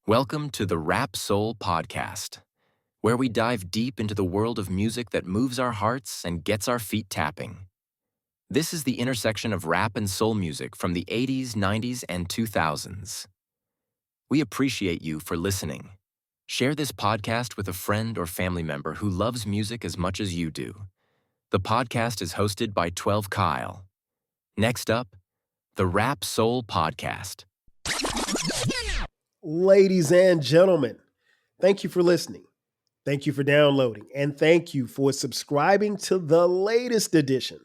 Welcome to the Rap Soul Podcast, where we dive deep into the world of music that moves our hearts and gets our feet tapping. This is the intersection of rap and soul music from the 80s, 90s, and 2000s. We appreciate you for listening. Share this podcast with a friend or family member who loves music as much as you do. The podcast is hosted by 12 Kyle. Next up, the Rap Soul Podcast. Ladies and gentlemen, thank you for listening. Thank you for downloading. And thank you for subscribing to the latest edition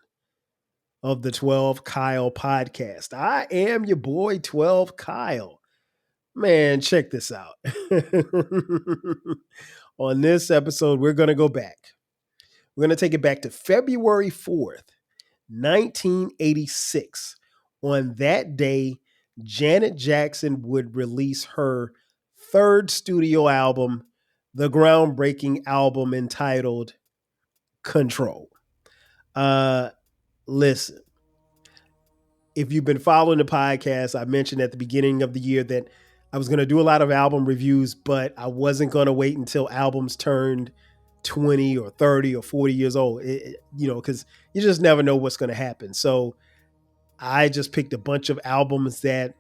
of the 12 Kyle podcast. I am your boy, 12 Kyle. Man, check this out. On this episode, we're going to go back. We're going to take it back to February 4th, 1986. On that day, Janet Jackson would release her third studio album, the groundbreaking album entitled Control. Listen, if you've been following the podcast, I mentioned at the beginning of the year that I was going to do a lot of album reviews, but I wasn't going to wait until albums turned 20 or 30 or 40 years old, because you just never know what's going to happen. So I just picked a bunch of albums that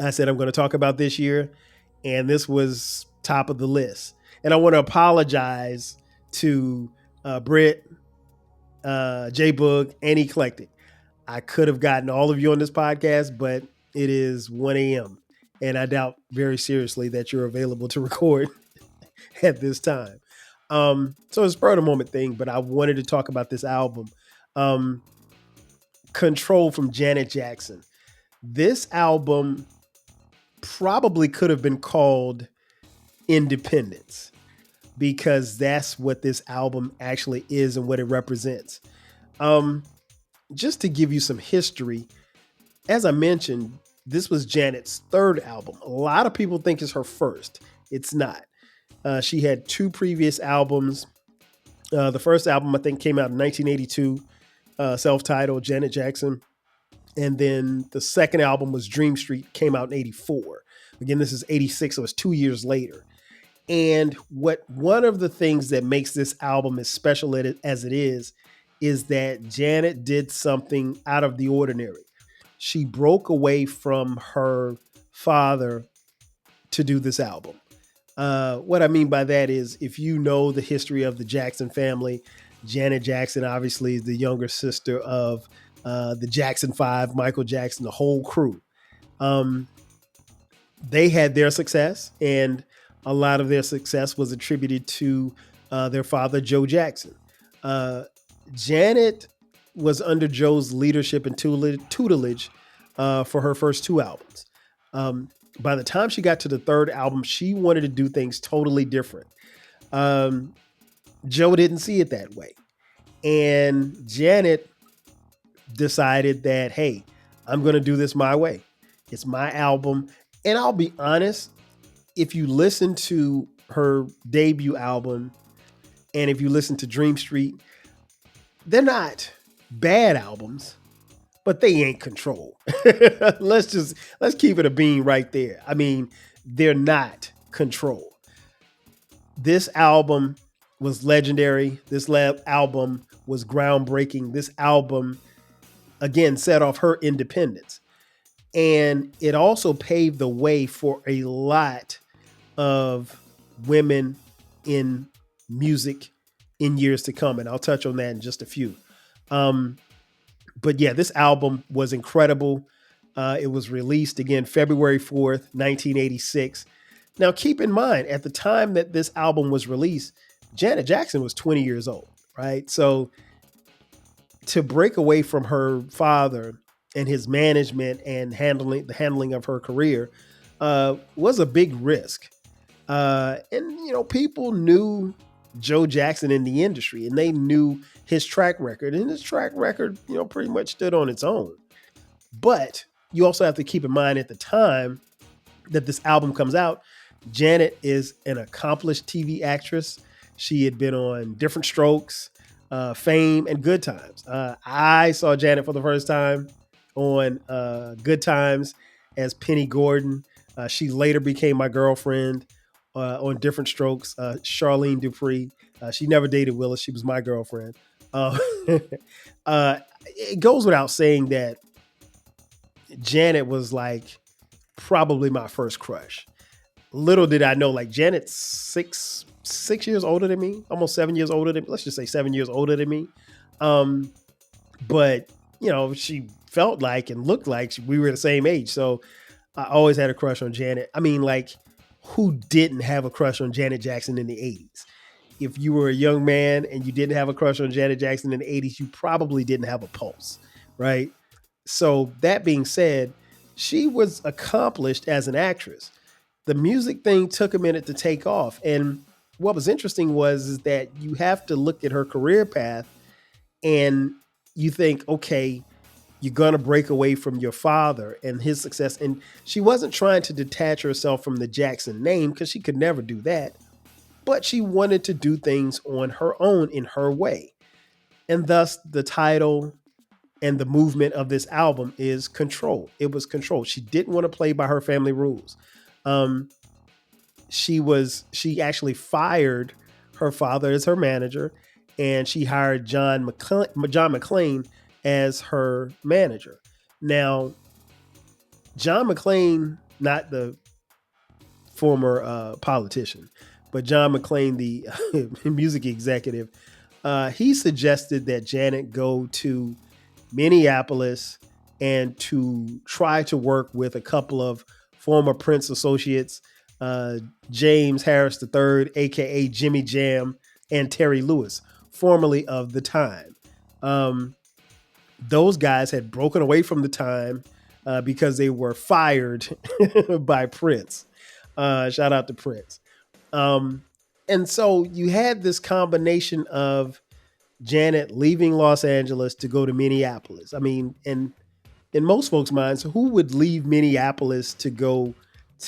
I said I'm going to talk about this year, and this was top of the list. And I want to apologize to Britt, J-Boog, and Eclectic. I could have gotten all of you on this podcast, but it is 1 a.m., and I doubt very seriously that you're available to record at this time. So it's a spur of the moment thing, but I wanted to talk about this album. Control from Janet Jackson. This album probably could have been called Independence, because that's what this album actually is and what it represents. Just to give you some history, as I mentioned, this was Janet's third album. A lot of people think it's her first. It's not. She had two previous albums. The first album, I think, came out in 1982. Self-titled, Janet Jackson. And then the second album was Dream Street, came out in 84. Again, this is 86, so it's 2 years later. And one of the things that makes this album as special as it is that Janet did something out of the ordinary. She broke away from her father to do this album. What I mean by that is, if you know the history of the Jackson family, Janet Jackson obviously is the younger sister of the Jackson 5, Michael Jackson, the whole crew. They had their success, and a lot of their success was attributed to their father, Joe Jackson. Janet was under Joe's leadership and tutelage for her first two albums. By the time she got to the third album, she wanted to do things totally different. Joe didn't see it that way. And Janet decided that, hey, I'm going to do this my way. It's my album. And I'll be honest, if you listen to her debut album and if you listen to Dream Street, they're not bad albums, but they ain't Control. Let's keep it a bean right there. I mean, they're not Control. This album was legendary. This album was groundbreaking. This album, again, set off her independence. And it also paved the way for a lot of women in music in years to come. And I'll touch on that in just a few. But yeah, this album was incredible. It was released again, February 4th, 1986. Now, keep in mind, at the time that this album was released, Janet Jackson was 20 years old, right? So to break away from her father and his management and the handling of her career was a big risk. And people knew Joe Jackson in the industry, and they knew his track record, and his track record, pretty much stood on its own. But you also have to keep in mind, at the time that this album comes out, Janet is an accomplished TV actress. She had been on Different Strokes, Fame, and Good Times. I saw Janet for the first time on Good Times as Penny Gordon. She later became my girlfriend on Different Strokes. Charlene Dupree. She never dated Willis. She was my girlfriend. Uh, it goes without saying that Janet was like probably my first crush. Little did I know, like Janet's 6 years older than me, almost 7 years older than me. Let's just say 7 years older than me. But she felt like and looked like we were the same age. So I always had a crush on Janet. I mean, like, who didn't have a crush on Janet Jackson in the 80s? If you were a young man and you didn't have a crush on Janet Jackson in the 80s, you probably didn't have a pulse, right? So that being said, she was accomplished as an actress. The music thing took a minute to take off. And what was interesting is that you have to look at her career path and you think, okay, you're going to break away from your father and his success. And she wasn't trying to detach herself from the Jackson name because she could never do that. But she wanted to do things on her own in her way. And thus the title and the movement of this album is Control. It was Control. She didn't want to play by her family rules. She actually fired her father as her manager, and she hired John McClane as her manager. Now, John McClane, not the former politician, but John McClane, the music executive, he suggested that Janet go to Minneapolis and to try to work with a couple of former Prince associates, James Harris III, aka Jimmy Jam, and Terry Lewis, formerly of The Time. Those guys had broken away from The Time because they were fired by Prince. Shout out to Prince. And so you had this combination of Janet leaving Los Angeles to go to Minneapolis. I mean, and in most folks' minds, who would leave Minneapolis to go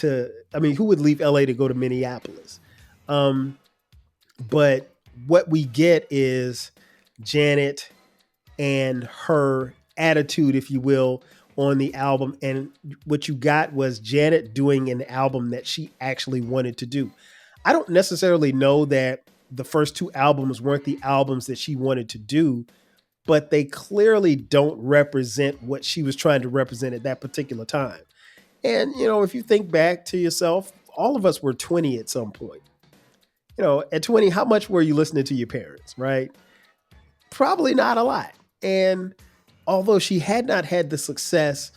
who would leave LA to go to Minneapolis? But what we get is Janet and her attitude, if you will, on the album. And what you got was Janet doing an album that she actually wanted to do. I don't necessarily know that the first two albums weren't the albums that she wanted to do, but they clearly don't represent what she was trying to represent at that particular time. And, if you think back to yourself, all of us were 20 at some point. At 20, how much were you listening to your parents, right? Probably not a lot. And although she had not had the success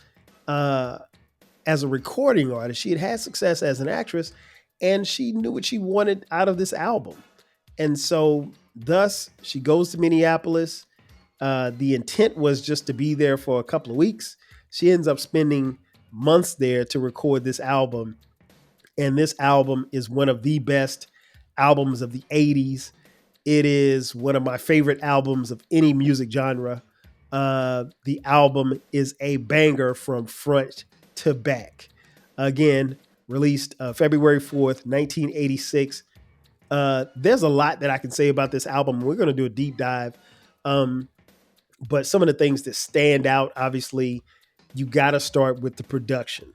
as a recording artist, she had had success as an actress, and she knew what she wanted out of this album. And so thus she goes to Minneapolis. The intent was just to be there for a couple of weeks. She ends up spending months there to record this album. And this album is one of the best albums of the 80s. It is one of my favorite albums of any music genre. The album is a banger from front to back. Again, released February 4th, 1986. There's a lot that I can say about this album. We're going to do a deep dive. But some of the things that stand out, obviously, you got to start with the production.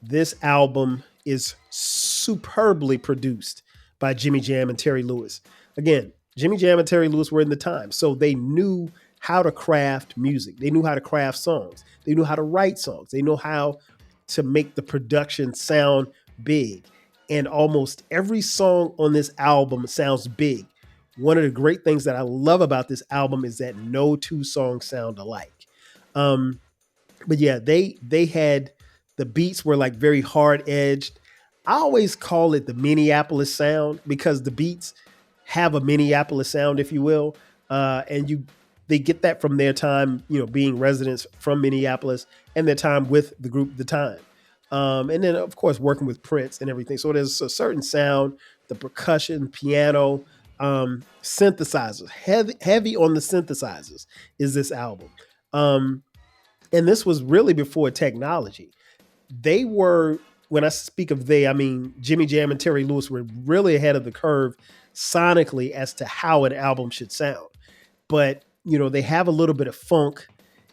This album is superbly produced by Jimmy Jam and Terry Lewis. Again, Jimmy Jam and Terry Lewis were in The Time, so they knew how to craft music. They knew how to craft songs. They knew how to write songs. They know how to make the production sound big. And almost every song on this album sounds big. One of the great things that I love about this album is that no two songs sound alike. But yeah, they had, the beats were like very hard edged. I always call it the Minneapolis sound because the beats have a Minneapolis sound, if you will. And they get that from their time, being residents from Minneapolis and their time with the group The Time. And then, of course, working with Prince and everything. So there's a certain sound, the percussion, piano, synthesizers, heavy on the synthesizers is this album. And this was really before technology. They were, when I speak of they, I mean, Jimmy Jam and Terry Lewis were really ahead of the curve sonically as to how an album should sound. But, they have a little bit of funk.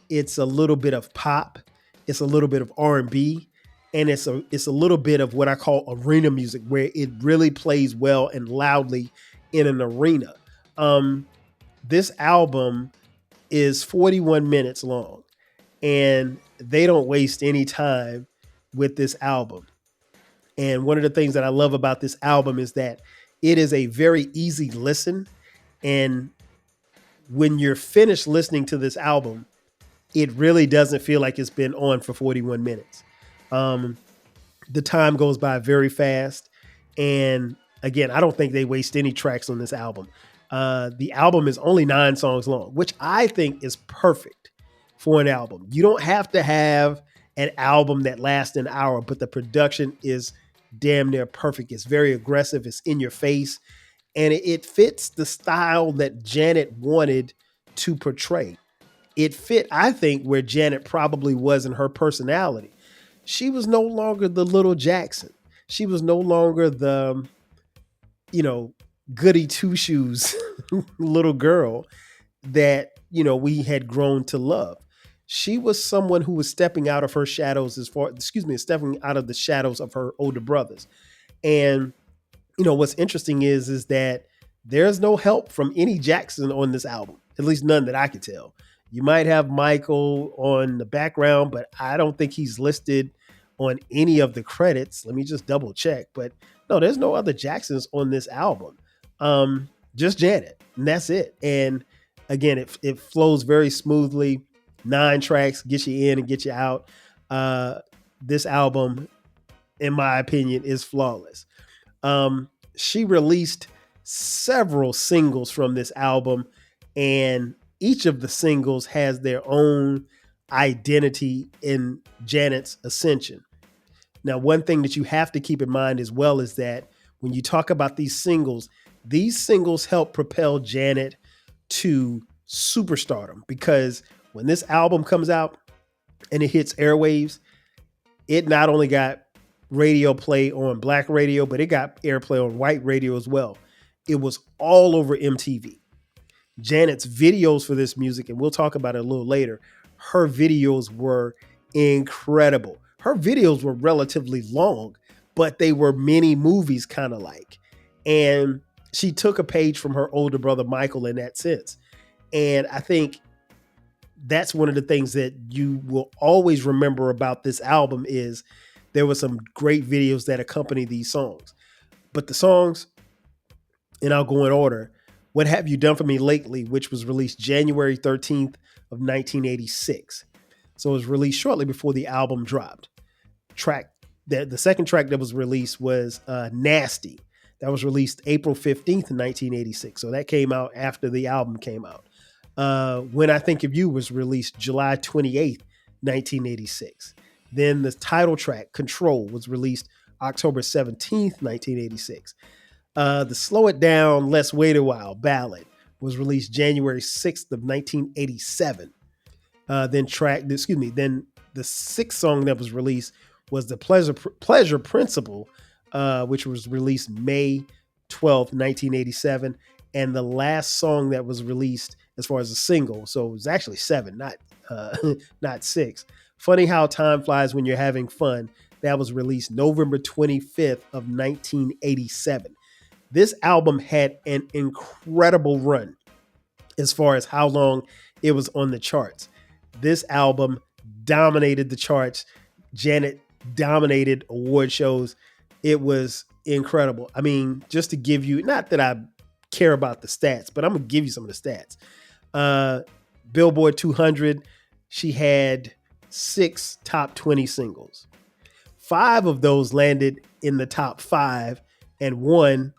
It's a little bit of pop. It's a little bit of R&B. and it's a little bit of what I call arena music, where it really plays well and loudly in an arena. Um, this album is 41 minutes long, and they don't waste any time with this album. And one of the things that I love about this album is that it is a very easy listen. And when you're finished listening to this album, it really doesn't feel like it's been on for 41 minutes. Um, the time goes by very fast. And again, I don't think they waste any tracks on this album. The album is only 9 songs long, which I think is perfect for an album. You don't have to have an album that lasts an hour, but the production is damn near perfect. It's very aggressive, it's in your face, and it fits the style that Janet wanted to portray. It fit, I think, where Janet probably was in her personality. She was no longer the little Jackson. She was no longer the, you know, goody two shoes little girl that, we had grown to love. She was someone who was stepping out of her shadows stepping out of the shadows of her older brothers. And what's interesting is that there's no help from any Jackson on this album, at least none that I could tell. You might have Michael on the background, but I don't think he's listed on any of the credits. Let me just double check. But no, there's no other Jacksons on this album. Just Janet, and that's it. And again, it flows very smoothly. 9 tracks, get you in and get you out. This album, in my opinion, is flawless. She released several singles from this album, and each of the singles has their own identity in Janet's ascension. Now, one thing that you have to keep in mind as well is that when you talk about these singles help propel Janet to superstardom, because when this album comes out and it hits airwaves, it not only got radio play on black radio, but it got airplay on white radio as well. It was all over MTV. Janet's videos for this music, and we'll talk about it a little later, her videos were incredible. Her videos were relatively long, but they were mini movies kind of like. And she took a page from her older brother, Michael, in that sense. And I think that's one of the things that you will always remember about this album is there were some great videos that accompany these songs. But the songs, and I'll go in order, What Have You Done For Me Lately, which was released January 13th of 1986. So it was released shortly before the album dropped. The second track that was released was Nasty. That was released April 15th, 1986. So that came out after the album came out. When I Think of You was released July 28th, 1986. Then the title track, Control, was released October 17th, 1986. The Slow It Down, Let's Wait a While ballad was released January 6th of 1987. Then the sixth song that was released was The Pleasure Principle, which was released May 12th, 1987. And the last song that was released as far as a single, so it was actually 7, not 6. Funny How Time Flies When You're Having Fun. That was released November 25th of 1987. This album had an incredible run as far as how long it was on the charts. This album dominated the charts. Janet dominated award shows. It was incredible. I mean, just to give you, not that I care about the stats, but I'm going to give you some of the stats. Billboard 200, she had 6 top 20 singles. 5 of those landed in the top 5, and 1,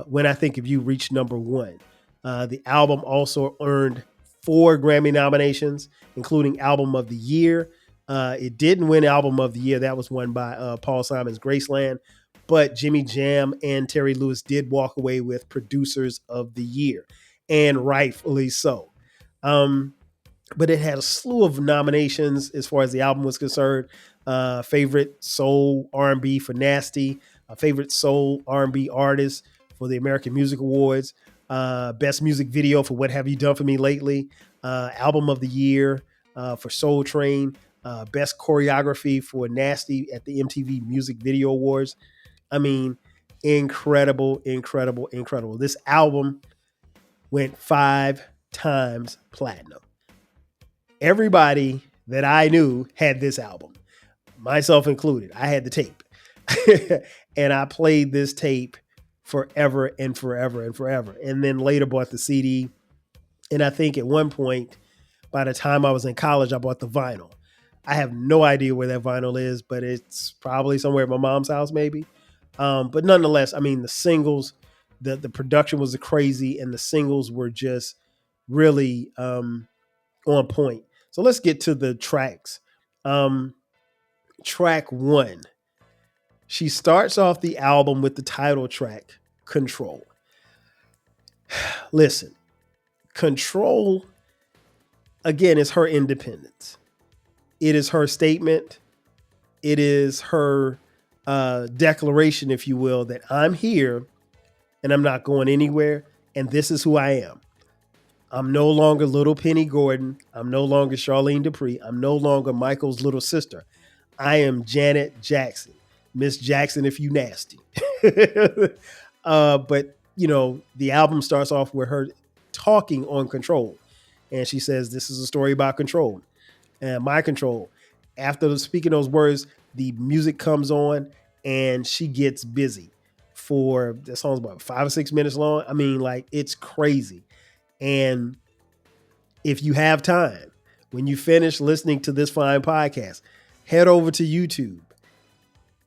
When I Think of You, reached number 1. The album also earned 4 Grammy nominations, including Album of the Year. It didn't win Album of the Year. That was won by Paul Simon's Graceland. But Jimmy Jam and Terry Lewis did walk away with Producers of the Year, and rightfully so. But it had a slew of nominations as far as the album was concerned. Favorite Soul R&B for Nasty, Favorite Soul R&B Artist for the American Music Awards, Best Music Video for What Have You Done For Me Lately, Album of the Year for Soul Train, best choreography for Nasty at the MTV Music Video Awards. I mean, incredible, incredible, incredible. This album went 5 times platinum. Everybody that I knew had this album, myself included. I had the tape. And I played this tape forever and forever and forever. And then later bought the CD. And I think at one point, by the time I was in college, I bought the vinyl. I have no idea where that vinyl is, but it's probably somewhere at my mom's house, maybe. But nonetheless, I mean, the singles, the production was crazy, and the singles were just really on point. So let's get to the tracks. Track 1. She starts off the album with the title track, Control. Listen, Control, again, is her independence. It is her statement. It is her declaration, if you will, that I'm here and I'm not going anywhere. And this is who I am. I'm no longer little Penny Gordon. I'm no longer Charlene Dupree. I'm no longer Michael's little sister. I am Janet Jackson. Miss Jackson, if you nasty. But, you know, the album starts off with her talking on Control. And she says, this is a story about control and my control. After speaking those words, the music comes on and she gets busy for, the song's about 5 or 6 minutes long. I mean, like, it's crazy. And if you have time, when you finish listening to this fine podcast, head over to YouTube,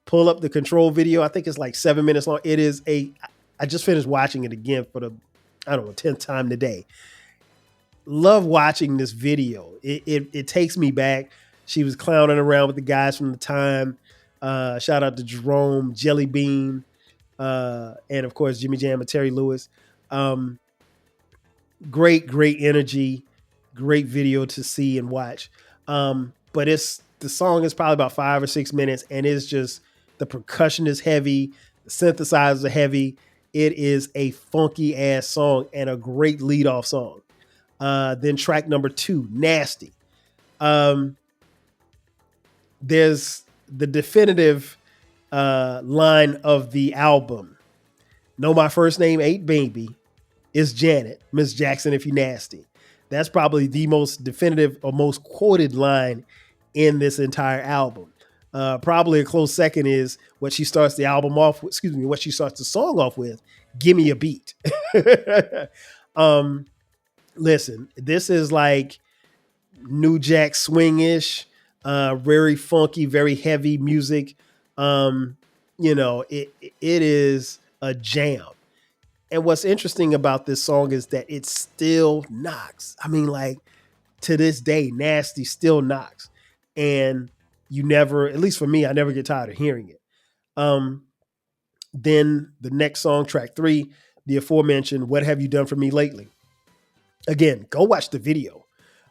pull up the Control video. I think it's like 7 minutes long. I just finished watching it again for the, 10th time today. Love watching this video. It takes me back. She was clowning around with the guys from the time. Shout out to Jerome, Jelly Bean, and of course, Jimmy Jam and Terry Lewis. Great energy, great video to see and watch. But the song is probably about 5 or 6 minutes, and it's just, the percussion is heavy, the synthesizers are heavy. It is a funky ass song and a great lead off song. Then track number 2, Nasty. There's the definitive line of the album. Know my first name ain't baby. It's Janet, Miss Jackson, if you nasty. That's probably the most definitive or most quoted line in this entire album. Probably a close second is what she starts the album off with, what she starts the song off with, Give Me a Beat. Listen, this is like New Jack swing-ish, very funky, very heavy music. It is a jam. And what's interesting about this song is that it still knocks. I mean, like, to this day, Nasty still knocks. And you never, at least for me, I never get tired of hearing it. Then the next song, track 3, the aforementioned What Have You Done For Me Lately? Again, go watch the video.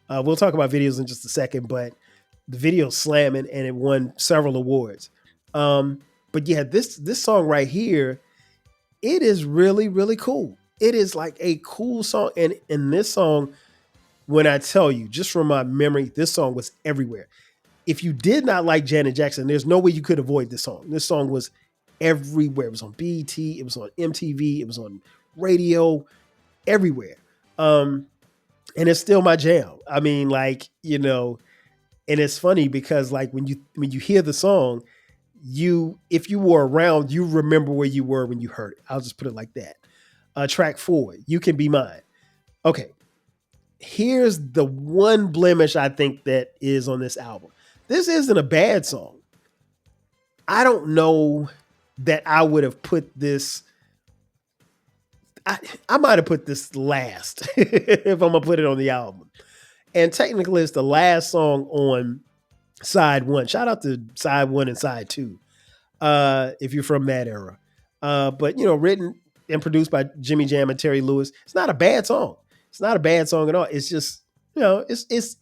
We'll talk about videos in just a second, but the video's slamming and it won several awards. But yeah, this song right here, it is really, really cool. It is like a cool song. And in this song, when I tell you, just from my memory, this song was everywhere. If you did not like Janet Jackson, there's no way you could avoid this song. This song was everywhere. It was on BET, it was on MTV, it was on radio, everywhere. And it's still my jam. I mean, like, and it's funny because, like, when you hear the song, if you were around, you remember where you were when you heard it. I'll just put it like that. Track 4, You Can Be Mine. Okay. Here's the one blemish I think that is on this album. This isn't a bad song. I don't know that I would have put this. I might have put this last if I'm going to put it on the album. And technically, it's the last song on side 1. Shout out to side 1 and side 2, if you're from that era. But, written and produced by Jimmy Jam and Terry Lewis. It's not a bad song. It's not a bad song at all. It's just, it's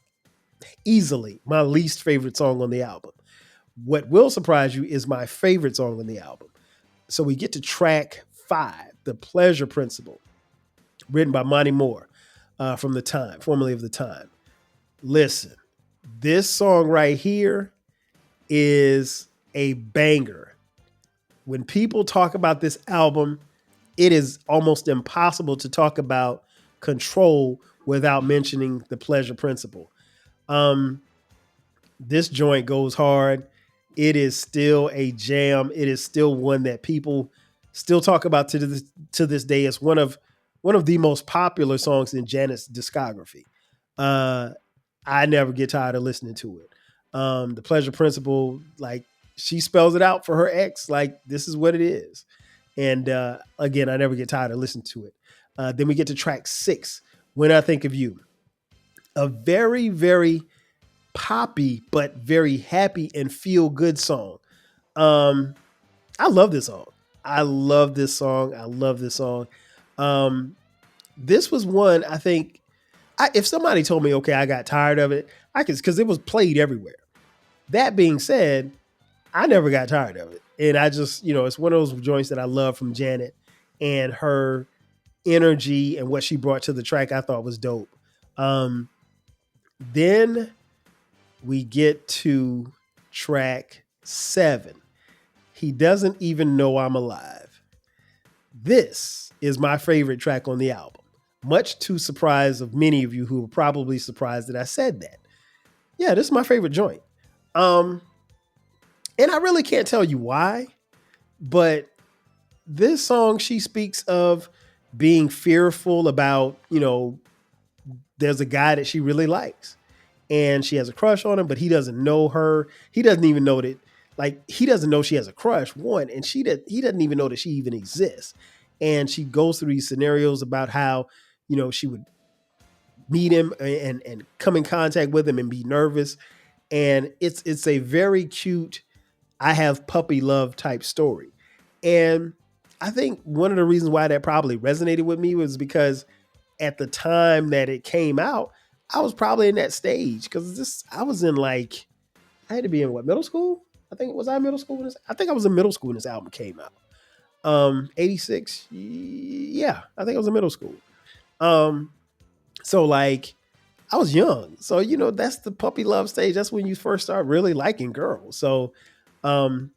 easily my least favorite song on the album. What will surprise you is my favorite song on the album. So we get to track 5, The Pleasure Principle, written by Monty Moore, from The Time, formerly of The Time. Listen, This song right here is a banger. When people talk about this album, it is almost impossible to talk about Control without mentioning the Pleasure Principle. Um, this joint goes hard. It is still a jam. It is still one that people still talk about to this day. It's one of the most popular songs in Janet's discography. Uh, I never get tired of listening to it. The Pleasure Principle, like she spells it out for her ex, like this is what it is. And again, I never get tired of listening to it. Then we get to track 6, When I Think of You. A very, very poppy, but very happy and feel good song. Um, I love this song. I love this song. I love this song. This was one I think if somebody told me, okay, I got tired of it, I could, because it was played everywhere. That being said, I never got tired of it. And I just, it's one of those joints that I love from Janet, and her energy and what she brought to the track I thought was dope. Then we get to track 7. He Doesn't Even Know I'm Alive. This is my favorite track on the album, much to surprise of many of you who were probably surprised that I said that. Yeah, this is my favorite joint. And I really can't tell you why, but this song, she speaks of being fearful about, there's a guy that she really likes and she has a crush on him, but he doesn't know her. He doesn't even know that, he doesn't know she has a crush, one, and he doesn't even know that she even exists. And she goes through these scenarios about how, she would meet him and come in contact with him and be nervous. And it's a very cute, I have puppy love type story. And I think one of the reasons why that probably resonated with me was because at the time that it came out, I was probably in that stage because I was in I had to be in middle school? I think was I middle school when I think I was in middle school when this album came out. 86. Yeah, I think I was in middle school. So I was young. So, that's the puppy love stage. That's when you first start really liking girls. So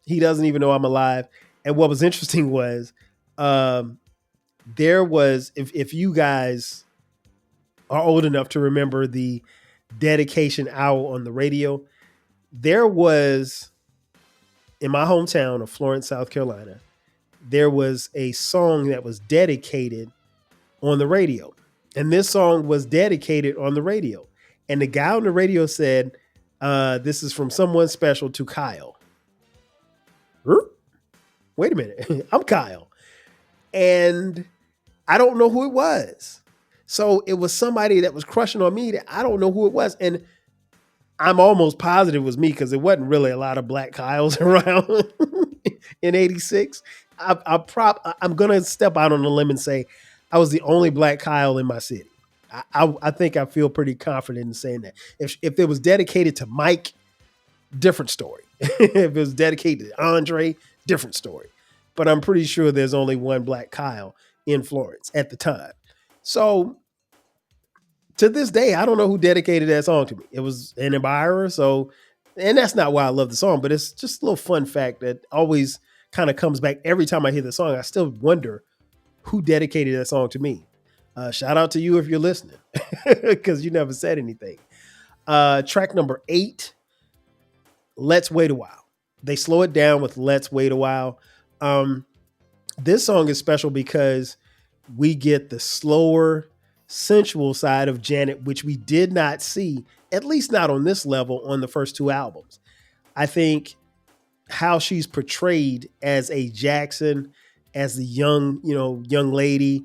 He Doesn't Even Know I'm Alive. And what was interesting was there was, if you guys are old enough to remember the dedication hour on the radio, there was, in my hometown of Florence, South Carolina, there was a song that was dedicated on the radio. And this song was dedicated on the radio. And the guy on the radio said, this is from someone special to Kyle. Wait a minute. I'm Kyle. And I don't know who it was. So it was somebody that was crushing on me that I don't know who it was. And I'm almost positive it was me because there wasn't really a lot of black Kyles around in 86. I'm going to step out on a limb and say I was the only black Kyle in my city. I think I feel pretty confident in saying that. If it was dedicated to Mike, different story. If it was dedicated to Andre, different story. But I'm pretty sure there's only one black Kyle in Florence at the time. So to this day, I don't know who dedicated that song to me. It was an admirer. So, and that's not why I love the song, but it's just a little fun fact that always kind of comes back every time I hear the song. I still wonder who dedicated that song to me. Shout out to you if you're listening, because you never said anything. Track number 8, Let's Wait a While. They slow it down with Let's Wait a While. This song is special because we get the slower, sensual side of Janet, which we did not see, at least not on this level, on the first 2 albums. I think how she's portrayed as a Jackson, as the young lady,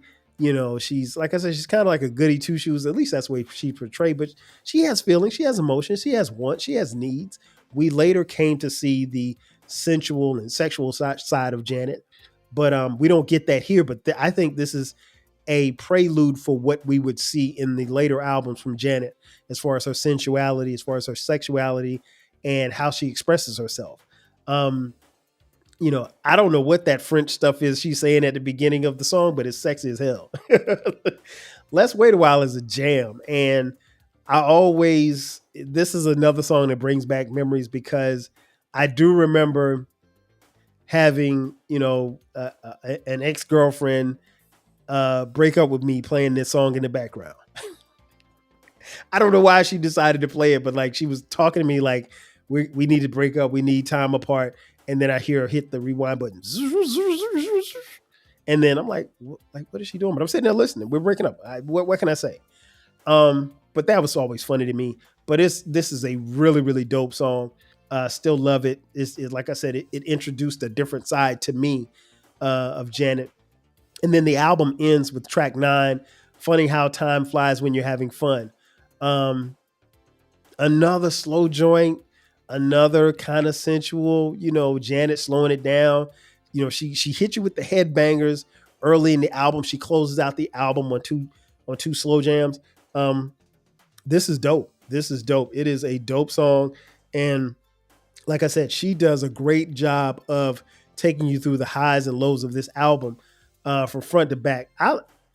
she's, like I said, she's kind of like a goody two shoes. At least that's the way she portrayed, but she has feelings, she has emotions, she has wants, she has needs. We later came to see the sensual and sexual side of Janet, but we don't get that here. But I think this is a prelude for what we would see in the later albums from Janet, as far as her sensuality, as far as her sexuality, and how she expresses herself. I don't know what that French stuff is she's saying at the beginning of the song, but it's sexy as hell. Let's Wait a While is a jam. And this is another song that brings back memories because I do remember having, an ex girlfriend break up with me playing this song in the background. I don't know why she decided to play it, but like she was talking to me like we need to break up, we need time apart, and then I hear her hit the rewind button, and then I'm like, what is she doing? But I'm sitting there listening. We're breaking up. What can I say? But that was always funny to me. But this is a really really dope song. Still love it. It's like I said, it introduced a different side to me of Janet. And then the album ends with track 9. Funny how time flies when you're having fun. Um, Another slow joint, another kind of sensual. Janet slowing it down. She hit you with the headbangers early in the album. She closes out the album on two slow jams. Um, this is dope. This is dope. It is a dope song, and like I said, she does a great job of taking you through the highs and lows of this album from front to back.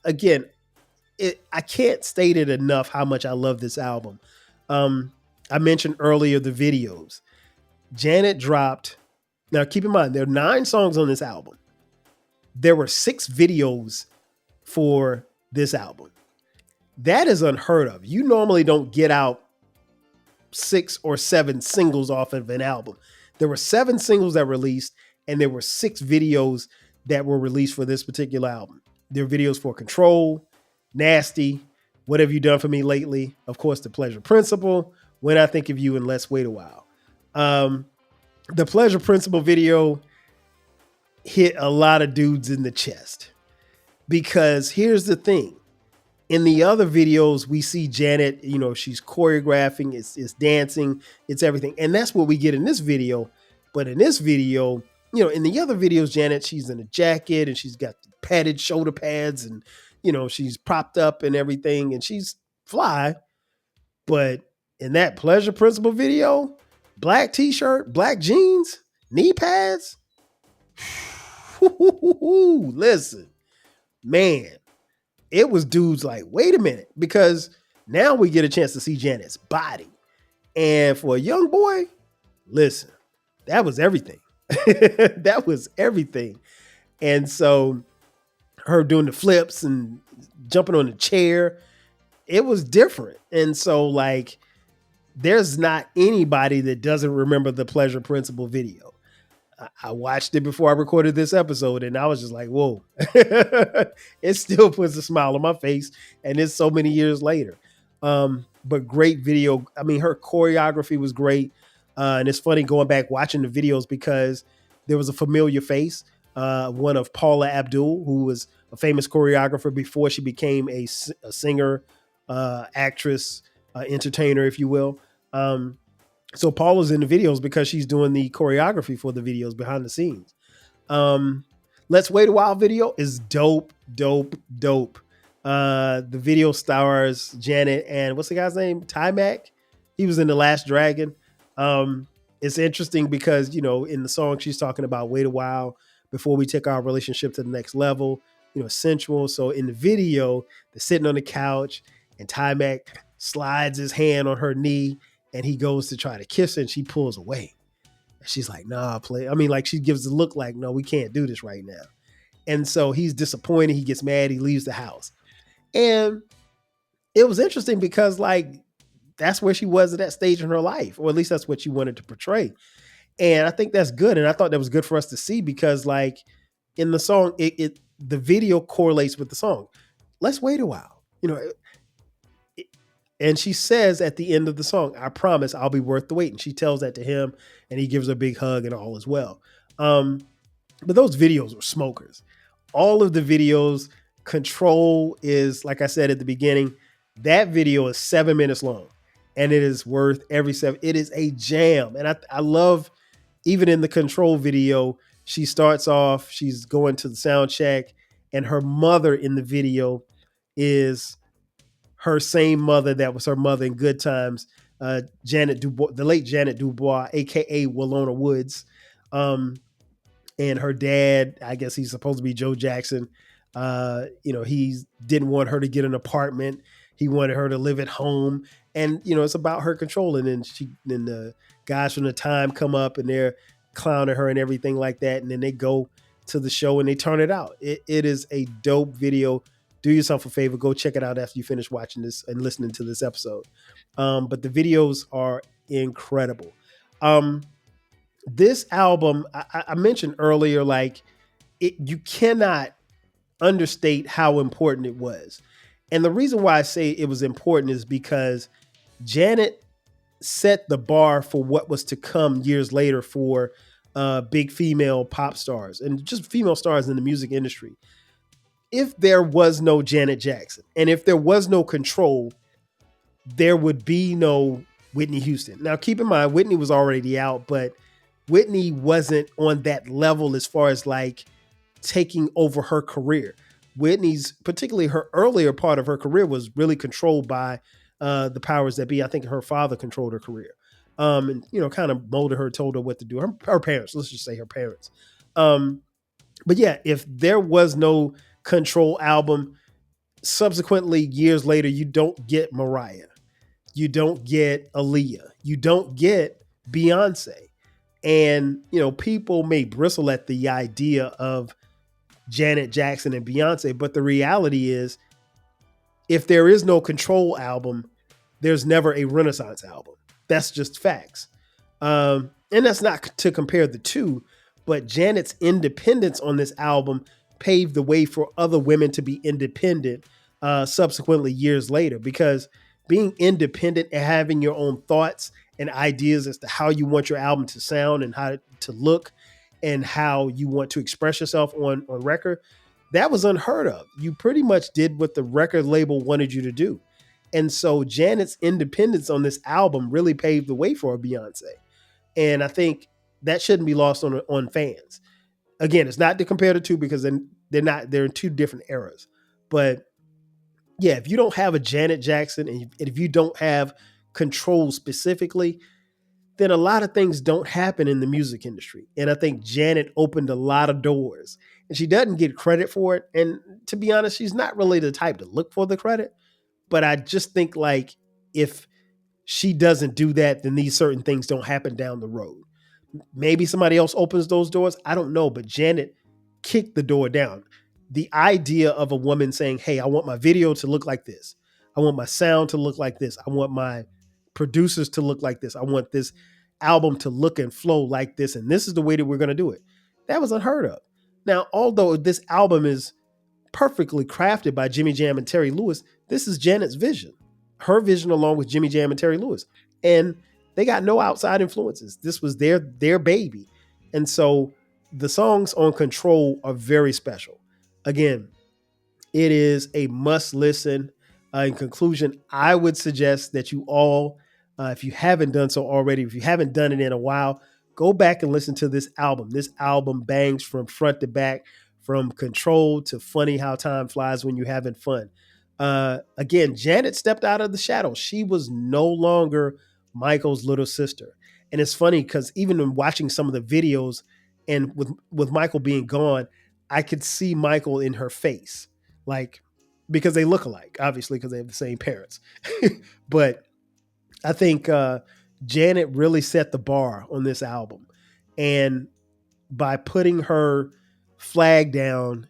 Again, I can't state it enough how much I love this album. Um, I mentioned earlier the videos. Janet dropped. Now, keep in mind, there are 9 songs on this album. There were 6 videos for this album. That is unheard of. You normally don't get out 6 or 7 singles off of an album. There were 7 singles that released, and there were 6 videos that were released for this particular album. There are videos for Control, Nasty, What Have You Done For Me Lately, of course, The Pleasure Principle, When I Think of You, and Let's Wait a While. The Pleasure Principle video hit a lot of dudes in the chest because here's the thing. In the other videos, we see Janet, she's choreographing, it's dancing, it's everything. And that's what we get in this video. But in this video, in the other videos, Janet, she's in a jacket and she's got padded shoulder pads and, she's propped up and everything and she's fly. But in that Pleasure Principle video, black t-shirt, black jeans, knee pads. Listen, man. It was dudes like, wait a minute, because now we get a chance to see Janet's body. And for a young boy, listen, that was everything. That was everything. And so her doing the flips and jumping on the chair, it was different. And so like, there's not anybody that doesn't remember the Pleasure Principle video. I watched it before I recorded this episode and I was just like, whoa, it still puts a smile on my face. And it's so many years later. But great video. I mean, her choreography was great. And it's funny going back watching the videos because there was a familiar face, one of Paula Abdul, who was a famous choreographer before she became a singer, actress, entertainer, if you will. So Paula's in the videos because she's doing the choreography for the videos behind the scenes. Let's Wait a While video is dope, dope, dope. The video stars Janet and what's the guy's name? Timac. He was in The Last Dragon. It's interesting because, in the song she's talking about wait a while before we take our relationship to the next level, sensual. So in the video, they're sitting on the couch and Timac slides his hand on her knee and he goes to try to kiss her and she pulls away. And she's like, nah, play. I mean, like she gives a look like, no, we can't do this right now. And so he's disappointed. He gets mad. He leaves the house. And it was interesting because like, that's where she was at that stage in her life, or at least that's what she wanted to portray. And I think that's good. And I thought that was good for us to see because like in the song, the video correlates with the song. Let's wait a while, and she says at the end of the song, I promise I'll be worth the wait. And she tells that to him and he gives her a big hug and all is well. But those videos were smokers. All of the videos, Control is, like I said at the beginning, that video is 7 minutes long and it is worth every 7. It is a jam. And I love, even in the Control video, she starts off, she's going to the sound check and her mother in the video is her same mother that was her mother in Good Times, Janet Dubois, the late Janet Dubois, aka Willona Woods, and her dad. I guess he's supposed to be Joe Jackson. He didn't want her to get an apartment, He wanted her to live at home, and it's about her controlling. And then the guys from the time come up and they're clowning her and everything like that, and then they go to the show and they turn it out. It is a dope video. Do yourself a favor, go check it out after you finish watching this and listening to this episode. But the videos are incredible. This album, I mentioned earlier, like you cannot understate how important it was. And the reason why I say it was important is because Janet set the bar for what was to come years later for big female pop stars and just female stars in the music industry. If there was no Janet Jackson and if there was no Control, there would be no Whitney Houston. Now, keep in mind, Whitney was already out, but Whitney wasn't on that level as far as like taking over her career. Whitney's, particularly her earlier part of her career, was really controlled by the powers that be. I think her father controlled her career, and kind of molded her, told her what to do. Her parents, let's just say her parents. But yeah, if there was no Control album, subsequently years later, you don't get Mariah, you don't get Aaliyah, you don't get Beyonce, and people may bristle at the idea of Janet Jackson and Beyonce, but the reality is, if there is no Control album, there's never a Renaissance album. That's just facts. And that's not to compare the two, but Janet's independence on this album paved the way for other women to be independent subsequently years later, because being independent and having your own thoughts and ideas as to how you want your album to sound and how to look and how you want to express yourself on record, that was unheard of. You pretty much did what the record label wanted you to do. And so Janet's independence on this album really paved the way for Beyonce. And I think that shouldn't be lost on fans. Again, it's not to compare the two because they're in two different eras. But yeah, if you don't have a Janet Jackson and if you don't have Control specifically, then a lot of things don't happen in the music industry. And I think Janet opened a lot of doors, and she doesn't get credit for it. And to be honest, she's not really the type to look for the credit. But I just think like if she doesn't do that, then these certain things don't happen down the road. Maybe somebody else opens those doors. I don't know. But Janet kicked the door down. The idea of a woman saying, hey, I want my video to look like this. I want my sound to look like this. I want my producers to look like this. I want this album to look and flow like this. And this is the way that we're going to do it. That was unheard of. Now, although this album is perfectly crafted by Jimmy Jam and Terry Lewis, this is Janet's vision, her vision along with Jimmy Jam and Terry Lewis. And they got no outside influences. This was their baby. And so the songs on Control are very special. Again, it is a must listen. In conclusion, I would suggest that you all, if you haven't done so already, if you haven't done it in a while, go back and listen to this album. This album bangs from front to back, from Control to Funny How Time Flies When You're Having Fun. Again, Janet stepped out of the shadows. She was no longer Michael's little sister. And it's funny because even in watching some of the videos and with Michael being gone, I could see Michael in her face, like, because they look alike, obviously, because they have the same parents. But I think Janet really set the bar on this album. And by putting her flag down,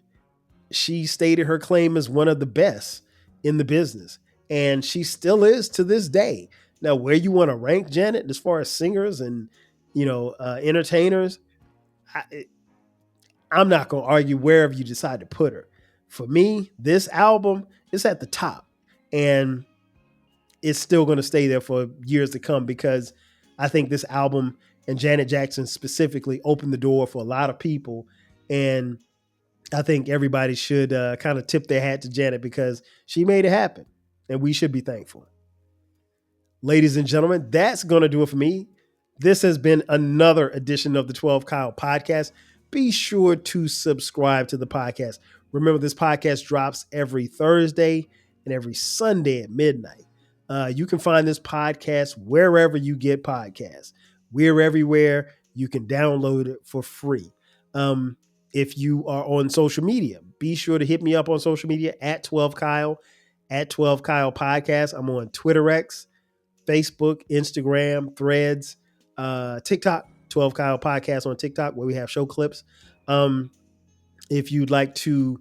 she stated her claim as one of the best in the business. And she still is to this day. Now, where you want to rank Janet as far as singers and, entertainers, I'm not going to argue wherever you decide to put her. For me, this album is at the top, and it's still going to stay there for years to come because I think this album and Janet Jackson specifically opened the door for a lot of people. And I think everybody should kind of tip their hat to Janet because she made it happen, and we should be thankful. Ladies and gentlemen, that's going to do it for me. This has been another edition of the 12 Kyle podcast. Be sure to subscribe to the podcast. Remember, this podcast drops every Thursday and every Sunday at midnight. You can find this podcast wherever you get podcasts. We're everywhere. You can download it for free. If you are on social media, be sure to hit me up on social media at 12 Kyle. at 12 Kyle Podcast. I'm on Twitter X, Facebook, Instagram, Threads, TikTok, 12 Kyle Podcast on TikTok, where we have show clips. If you'd like to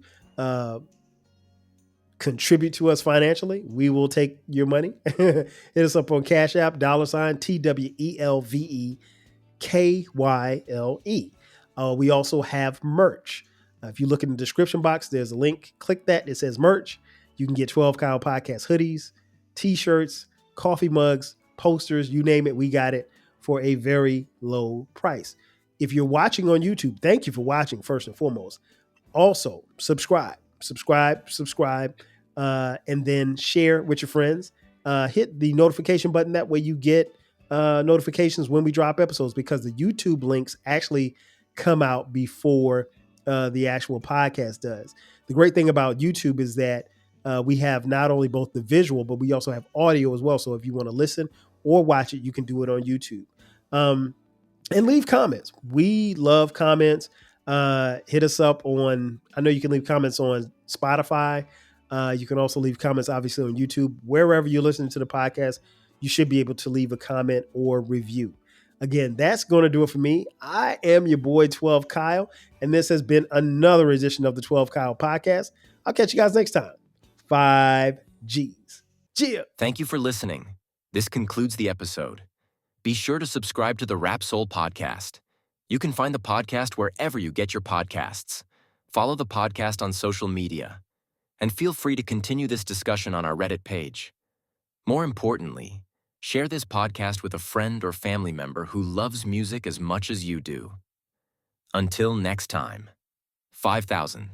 contribute to us financially, we will take your money. Hit us up on Cash App, $TWELVEKYLE. We also have merch. If you look in the description box, there's a link. Click that. It says merch. You can get 12 Kyle Podcast hoodies, t-shirts, coffee mugs, posters, you name it. We got it for a very low price. If you're watching on YouTube, thank you for watching first and foremost. Also, subscribe, and then share with your friends. Hit the notification button. That way you get notifications when we drop episodes, because the YouTube links actually come out before the actual podcast does. The great thing about YouTube is that we have not only both the visual, but we also have audio as well. So if you want to listen or watch it, you can do it on YouTube. And leave comments. We love comments. Hit us up on, I know you can leave comments on Spotify. You can also leave comments, obviously, on YouTube. Wherever you're listening to the podcast, you should be able to leave a comment or review. Again, that's going to do it for me. I am your boy, 12 Kyle, and this has been another edition of the 12 Kyle Podcast. I'll catch you guys next time. 5 Gs. Cheers. Thank you for listening. This concludes the episode. Be sure to subscribe to the Rap Soul Podcast. You can find the podcast wherever you get your podcasts. Follow the podcast on social media. And feel free to continue this discussion on our Reddit page. More importantly, share this podcast with a friend or family member who loves music as much as you do. Until next time, 5,000.